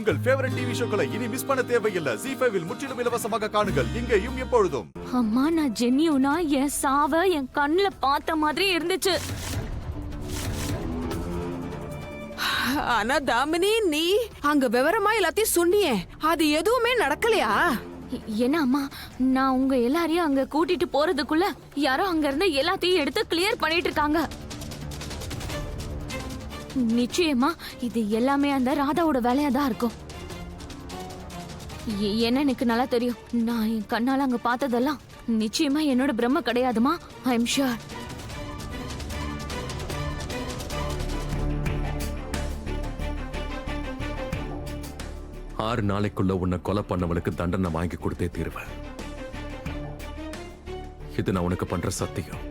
உங்கள் favourite TV ஷோக்களை இனி miss பண்ண தேவையில்லை. ZEE5 இல் முற்றிலும் இலவசமாக காணுங்கள், இங்கேயும் எப்பொழுதும். அம்மா, நான் ஜென்யூனா என் சாவ என் கண்ணுல பார்த்த மாதிரி இருந்துச்சு. ஆனா தாமினி, நீ அங்க விவரமா எல்லாத்தையும் சொன்னியே, அது எதுவுமே நடக்கலையா? என்ன அம்மா, நான் உங்க எல்லாரையும் அங்க கூட்டிட்டு போறதுக்குள்ள யாரோ அங்க இருந்து எல்லாத்தையும் எடுத்து கிளியர் பண்ணிட்டு இருக்காங்க. நிச்சயமா இது எல்லாமே அந்த ராதாவோட வேலையா தான் இருக்கும். என்ன எனக்கு நல்லா தெரியும். நான் என் கண்ணால அங்க பார்த்ததெல்லாம் நிச்சயமா என்னோட பிரம்ம கிடையாதுமா. I am sure. 6 நாளைக்குள்ள உன்னை கொலை பண்ணவளுக்கு தண்டனை வாங்கி கொடுத்தே தீருவேன். இது நான் உனக்கு பண்ற சத்தியம்.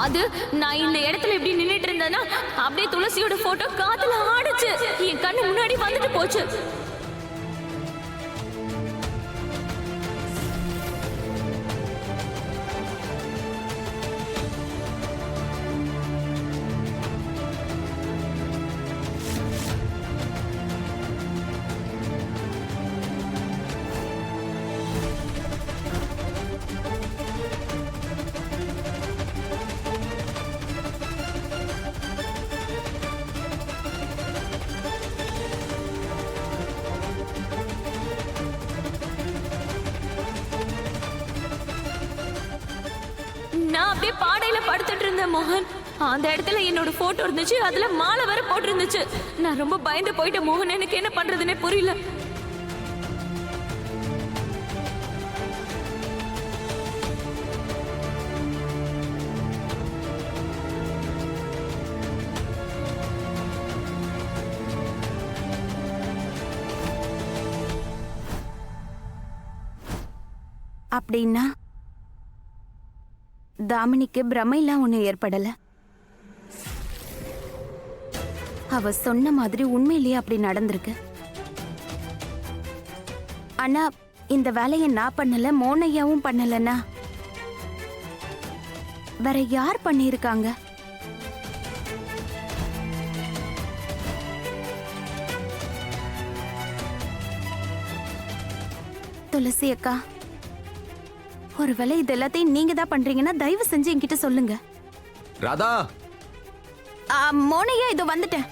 அது நான் இந்த இடத்துல இப்படி நின்னுட்டு இருந்தேன்னா அப்படியே துளசியோட போட்டோ காத்துல ஆடுச்சு. என் கண்ணு முன்னாடி வந்துட்டு போச்சு. நான் அப்படியே பாடையில படுத்துட்டு இருந்தேன் மோகன். அந்த இடத்துல என்னோட போட்டோ இருந்துச்சு, அதுல மாலை வேற போட்டு இருந்துச்சு. நான் ரொம்ப பயந்து போயிட்டேன் மோகன். எனக்கு என்ன பண்றதுன்னே புரியல. அப்படின்னா தாமினிக்கு பிரமையெல்லாம் ஒன்றும் ஏற்படல. அவ சொன்ன மாதிரி உண்மையிலேயே அப்படி நடந்திருக்கு. ஆனா இந்த வேலையை நான் பண்ணல, மோனையாவும் பண்ணலன்னா வேற யார் பண்ணியிருக்காங்க? துளசி அக்கா, ஒருவேளை இது எல்லாத்தையும் நீங்க தான் பண்றீங்கன்னா தயவு செஞ்சு என்கிட்ட சொல்லுங்க. ராதா, மோனையா, இதோ வந்துட்டேன்.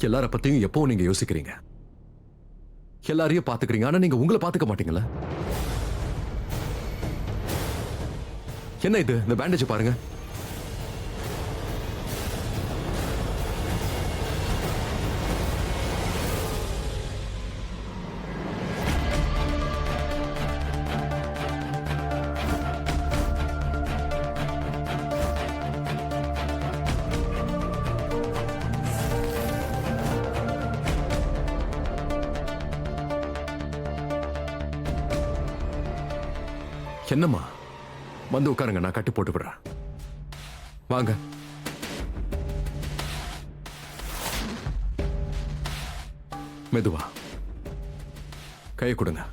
எல்லார பத்தியும் எப்பவும் நீங்க யோசிக்கிறீங்க, எல்லாரையும் பாத்துக்கிறீங்க. ஆனா நீங்க உங்களை பாத்துக்க மாட்டீங்களா? என்ன இது? இந்த பேண்டேஜ் பாருங்க. என்னம்மா, வந்து உட்காருங்க, நான் கட்டி போட்டு விடுறேன். வாங்க. மெதுவா கையை கொடுங்க.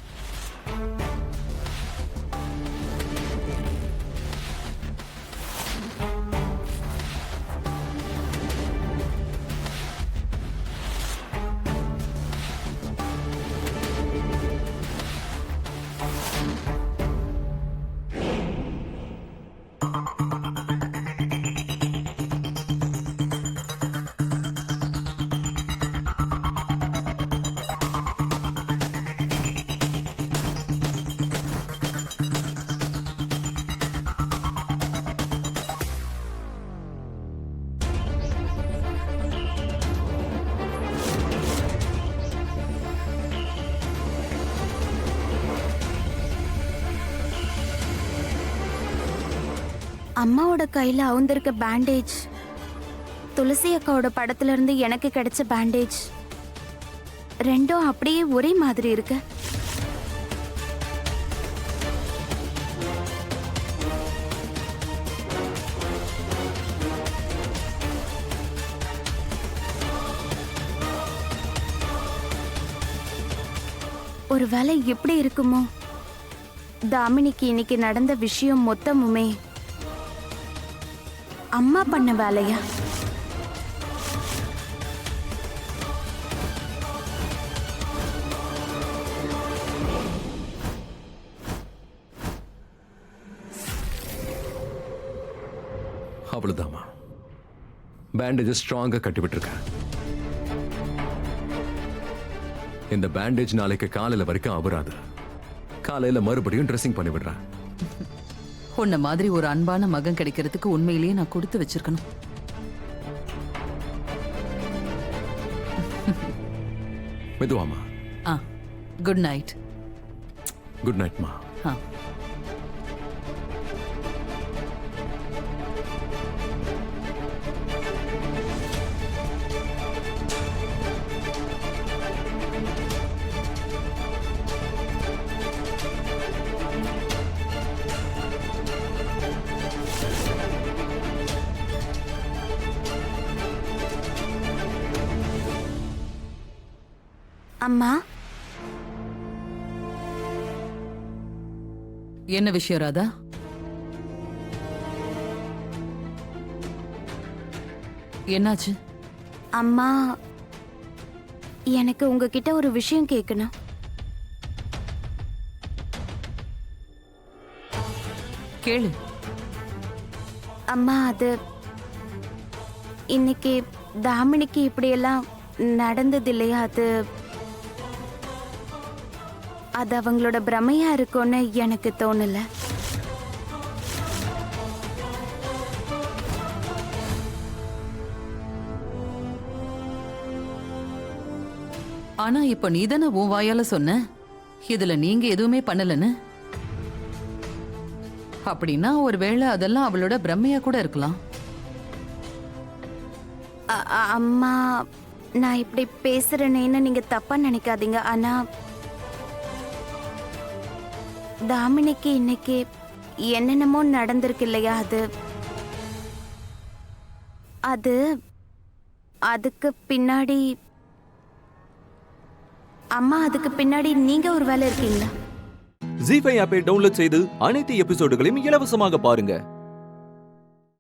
அம்மாவோட கையில அவுந்திருக்க பேண்டேஜ், துளசி அக்காவோட படத்துல இருந்து எனக்கு கிடைச்ச பேண்டேஜ், ரெண்டும் அப்படியே ஒரே மாதிரி இருக்கு. ஒருவேளை எப்படி இருக்குமோ, தாமினிக்கு இன்னைக்கு நடந்த விஷயம் மொத்தமுமே அம்மா பண்ண வேலையா? அவ்வளவுதாமா. பேண்டேஜ் ஸ்ட்ராங்கா கட்டிவிட்டுருக்க. இந்த பேண்டேஜ் நாளைக்கு காலையில வரைக்கும் அவராது. காலையில மறுபடியும் ட்ரெஸ்ஸிங் பண்ணி விடுறேன். உன்ன மாதிரி ஒரு அன்பான மகன் கிடைக்கிறதுக்கு உண்மையிலேயே நான் கொடுத்து வச்சிருக்கணும். மெதுவாமா. Good night. குட் நைட்மா. அம்மா, என்ன விஷயம் ராதா? என்னாச்சு? அம்மா, எனக்கு உங்ககிட்ட ஒரு விஷயம் கேட்கணும். கேளு. அம்மா, அது இன்னைக்கு தாமினிக்கு இப்படியெல்லாம் நடந்தது இல்லையா? அது அவங்களோட பிரமையா இருக்கும்னு எனக்கு தோணல. ஆனா இப்ப நீதானே உன் வாயால சொன்ன இதுல நீங்க எதுவுமே பண்ணலன்னு. அப்படின்னா ஒருவேளை அதெல்லாம் அவளோட பிரமையா கூட இருக்கலாம். அம்மா, நான் இப்படி பேசுறேன்னு நீங்க தப்பா நினைக்காதீங்க. ஆனா தாமினிக்கு இன்னைக்கு என்னென்னமோ நடந்திருக்கு இல்லையா? அதுக்கு பின்னாடி அம்மா, அதுக்கு பின்னாடி நீங்க ஒரு வேலை இருக்கீங்களா? ஜீ5 ஆப்பை டவுன்லோட் செய்து அனைத்து எபிசோடுகளையும் இலவசமாக பாருங்க.